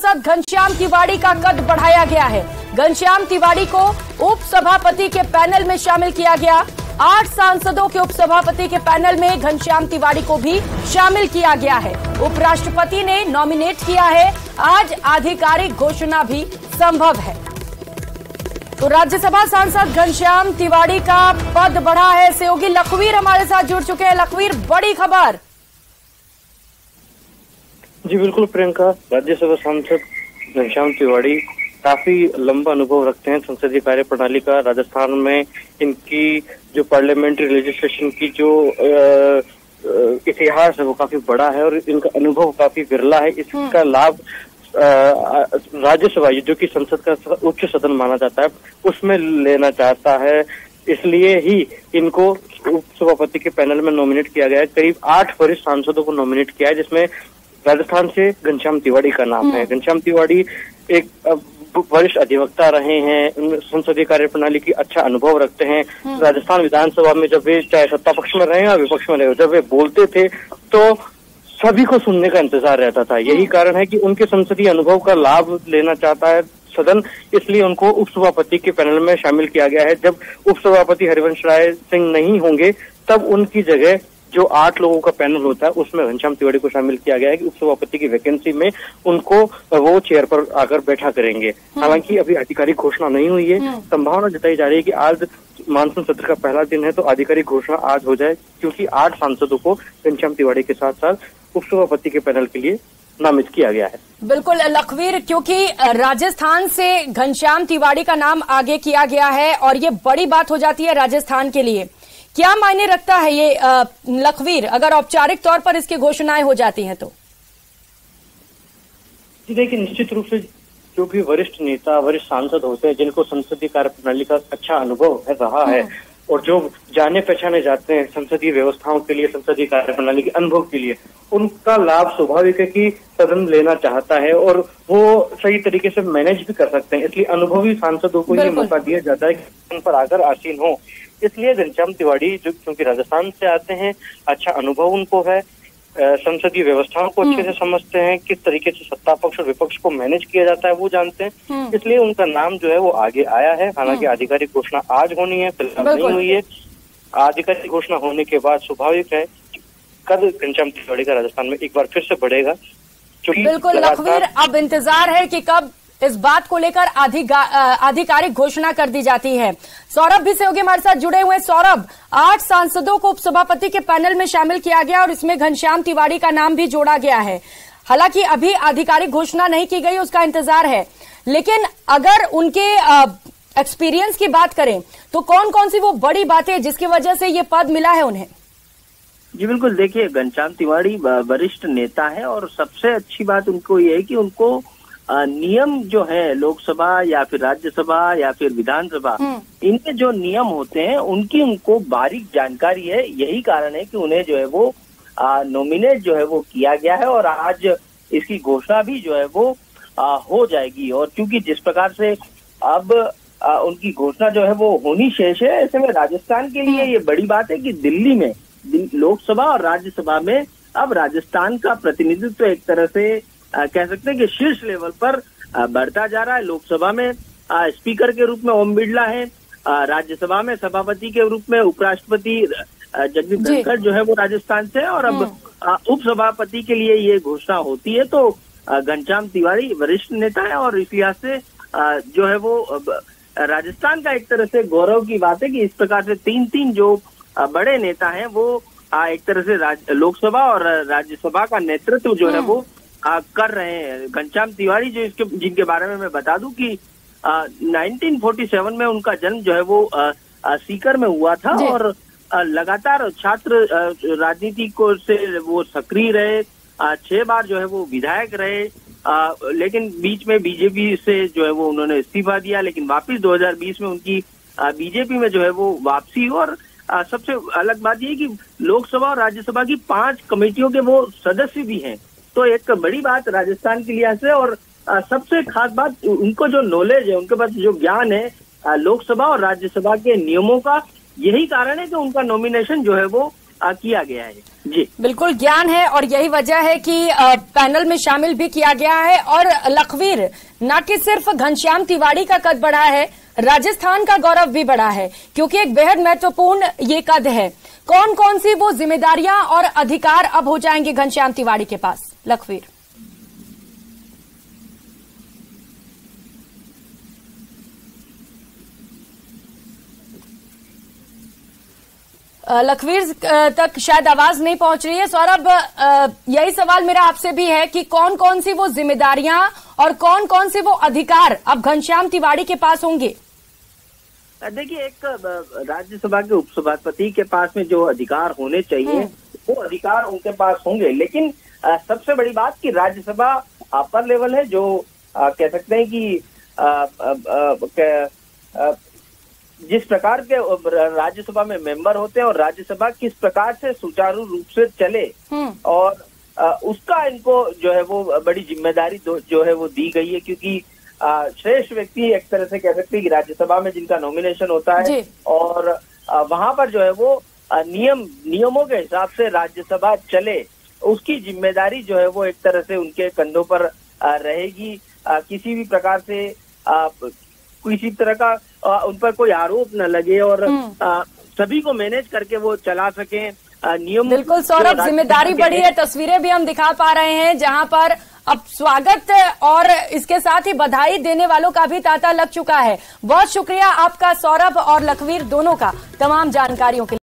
सांसद घनश्याम तिवारी का कद बढ़ाया गया है। घनश्याम तिवारी को उप सभापति के पैनल में शामिल किया गया। 8 सांसदों के उप सभापति के पैनल में घनश्याम तिवारी को भी शामिल किया गया है। उपराष्ट्रपति ने नॉमिनेट किया है। आज आधिकारिक घोषणा भी संभव है। तो राज्यसभा सांसद घनश्याम तिवारी का पद बढ़ा है। सहयोगी लखवीर हमारे साथ जुड़ चुके हैं। लखवीर, बड़ी खबर। जी बिल्कुल प्रियंका, राज्यसभा सांसद घनश्याम तिवारी काफी लंबा अनुभव रखते हैं संसदीय कार्य प्रणाली का। राजस्थान में इनकी जो पार्लियामेंट्री लेजिस्लेशन की जो इतिहास है वो काफी बड़ा है और इनका अनुभव काफी विरला है। इसका लाभ राज्यसभा जो कि संसद का उच्च सदन माना जाता है उसमें लेना चाहता है। इसलिए ही इनको उप सभापति के पैनल में नॉमिनेट किया गया है। करीब 8 वरिष्ठ सांसदों को नॉमिनेट किया है, जिसमें राजस्थान से घनश्याम तिवारी का नाम है। घनश्याम तिवारी एक वरिष्ठ अधिवक्ता रहे हैं, संसदीय कार्य प्रणाली की अच्छा अनुभव रखते हैं। राजस्थान विधानसभा में जब वे चाहे सत्ता पक्ष में रहे या विपक्ष में रहे, जब वे बोलते थे तो सभी को सुनने का इंतजार रहता था। यही कारण है कि उनके संसदीय अनुभव का लाभ लेना चाहता है सदन, इसलिए उनको उप सभापति के पैनल में शामिल किया गया है। जब उप सभापति हरिवंश राय सिंह नहीं होंगे तब उनकी जगह जो 8 लोगों का पैनल होता है उसमें घनश्याम तिवारी को शामिल किया गया है कि उप सभापति की वैकेंसी में उनको वो चेयर पर आकर बैठा करेंगे। हालांकि अभी आधिकारिक घोषणा नहीं हुई है। संभावना जताई जा रही है कि आज मानसून सत्र का पहला दिन है तो आधिकारिक घोषणा आज हो जाए, क्योंकि 8 सांसदों को घनश्याम तिवारी के साथ साथ उप सभापति के पैनल के लिए नामित किया गया है। बिल्कुल लखवीर, क्योंकि राजस्थान से घनश्याम तिवारी का नाम आगे किया गया है और ये बड़ी बात हो जाती है राजस्थान के लिए। क्या मायने रखता है ये लखवीर, अगर औपचारिक तौर पर इसकी घोषणाएं हो जाती हैं तो? जी देखिए, निश्चित रूप से जो भी वरिष्ठ नेता वरिष्ठ सांसद होते हैं जिनको संसदीय कार्य प्रणाली का अच्छा अनुभव रहा है और जो जाने पहचाने जाते हैं संसदीय व्यवस्थाओं के लिए, संसदीय कार्य प्रणाली के अनुभव के लिए, उनका लाभ स्वाभाविक है कि सदन लेना चाहता है और वो सही तरीके से मैनेज भी कर सकते हैं। इसलिए अनुभवी सांसदों को ये मौका दिया जाता है कि उन पर आकर आसीन हो। इसलिए घनश्याम तिवारी जो क्योंकि राजस्थान से आते हैं, अच्छा अनुभव उनको है, संसदीय व्यवस्थाओं को अच्छे से समझते हैं, किस तरीके से सत्ता पक्ष और विपक्ष को मैनेज किया जाता है वो जानते हैं, इसलिए उनका नाम जो है वो आगे आया है। हालांकि आधिकारिक घोषणा आज होनी है, फिलहाल नहीं हुई है। आधिकारिक घोषणा होने के बाद स्वाभाविक है कद घनश्याम तिवारी का राजस्थान में एक बार फिर से बढ़ेगा। बिल्कुल लखवीर, अब इंतजार है कि कब इस बात को लेकर आधिकारिक घोषणा कर दी जाती है। सौरभ भी सहयोगी हमारे साथ जुड़े हुए। सौरभ, 8 सांसदों को उपसभापति के पैनल में शामिल किया गया और इसमें घनश्याम तिवारी का नाम भी जोड़ा गया है। हालांकि अभी आधिकारिक घोषणा नहीं की गई, उसका इंतजार है, लेकिन अगर उनके एक्सपीरियंस की बात करें तो कौन कौन सी वो बड़ी बातें जिसकी वजह से ये पद मिला है उन्हें? जी बिल्कुल, देखिए घनश्याम तिवारी वरिष्ठ नेता है और सबसे अच्छी बात उनको ये है कि उनको नियम जो है लोकसभा या फिर राज्यसभा या फिर विधानसभा, इनके जो नियम होते हैं उनकी उनको बारीक जानकारी है। यही कारण है कि उन्हें जो है वो नॉमिनेट जो है वो किया गया है और आज इसकी घोषणा भी जो है वो हो जाएगी। और क्योंकि जिस प्रकार से अब उनकी घोषणा जो है वो होनी शेष है, ऐसे में राजस्थान के लिए ये बड़ी बात है कि दिल्ली में लोकसभा और राज्यसभा में अब राजस्थान का प्रतिनिधित्व एक तरह से कह सकते हैं कि शीर्ष लेवल पर बढ़ता जा रहा है। लोकसभा में स्पीकर के रूप में ओम बिरला है, राज्यसभा में सभापति के रूप में उपराष्ट्रपति जगदीप धनखड़ जो है वो राजस्थान से, और अब उप सभापति के लिए ये घोषणा होती है तो घनश्याम तिवारी वरिष्ठ नेता है और इस लिहाज से जो है वो राजस्थान का एक तरह से गौरव की बात है कि इस प्रकार से 3 जो बड़े नेता हैं वो एक तरह से लोकसभा और राज्यसभा का नेतृत्व जो है वो कर रहे हैं। घनश्याम तिवारी जो जिनके बारे में मैं बता दूं कि 1947 में उनका जन्म जो है वो सीकर में हुआ था और लगातार छात्र राजनीति को से वो सक्रिय रहे। 6 बार जो है वो विधायक रहे, लेकिन बीच में बीजेपी से जो है वो उन्होंने इस्तीफा दिया, लेकिन वापस 2020 में उनकी बीजेपी में जो है वो वापसी। और सबसे अलग बात ये कि लोकसभा और राज्यसभा की 5 कमेटियों के वो सदस्य भी हैं, तो एक बड़ी बात राजस्थान के लिहाज से। और सबसे खास बात उनको जो नॉलेज है, उनके पास जो ज्ञान है लोकसभा और राज्यसभा के नियमों का, यही कारण है कि उनका नॉमिनेशन जो है वो किया गया है। जी बिल्कुल ज्ञान है और यही वजह है कि पैनल में शामिल भी किया गया है। और लखवीर, न कि सिर्फ घनश्याम तिवाड़ी का कद बढ़ा है, राजस्थान का गौरव भी बढ़ा है, क्योंकि एक बेहद महत्वपूर्ण ये कद है। कौन कौन सी वो जिम्मेदारियां और अधिकार अब हो जाएंगे घनश्याम तिवाड़ी के पास, लखवीर? लखवीर तक शायद आवाज नहीं पहुंच रही है। सौरभ, यही सवाल मेरा आपसे भी है कि कौन कौन सी वो जिम्मेदारियां और कौन कौन से वो अधिकार अब घनश्याम तिवाड़ी के पास होंगे? देखिए, एक राज्यसभा के उपसभापति के पास में जो अधिकार होने चाहिए वो अधिकार उनके पास होंगे, लेकिन सबसे बड़ी बात कि राज्यसभा अपर लेवल है, जो कह सकते हैं कि जिस प्रकार के राज्यसभा में मेंबर होते हैं और राज्यसभा किस प्रकार से सुचारू रूप से चले, और उसका इनको जो है वो बड़ी जिम्मेदारी जो है वो दी गई है, क्योंकि श्रेष्ठ व्यक्ति एक तरह से कह सकते हैं कि राज्यसभा में जिनका नॉमिनेशन होता है और वहां पर जो है वो नियमों के हिसाब से राज्यसभा चले, उसकी जिम्मेदारी जो है वो एक तरह से उनके कंधों पर रहेगी। किसी भी प्रकार से किसी तरह का उन पर कोई आरोप न लगे और सभी को मैनेज करके वो चला सकें नियम। बिल्कुल सौरभ, जिम्मेदारी बढ़ी है। तस्वीरें भी हम दिखा पा रहे हैं जहां पर अब स्वागत और इसके साथ ही बधाई देने वालों का भी तांता लग चुका है। बहुत शुक्रिया आपका सौरभ और लखवीर दोनों का तमाम जानकारियों के लिए।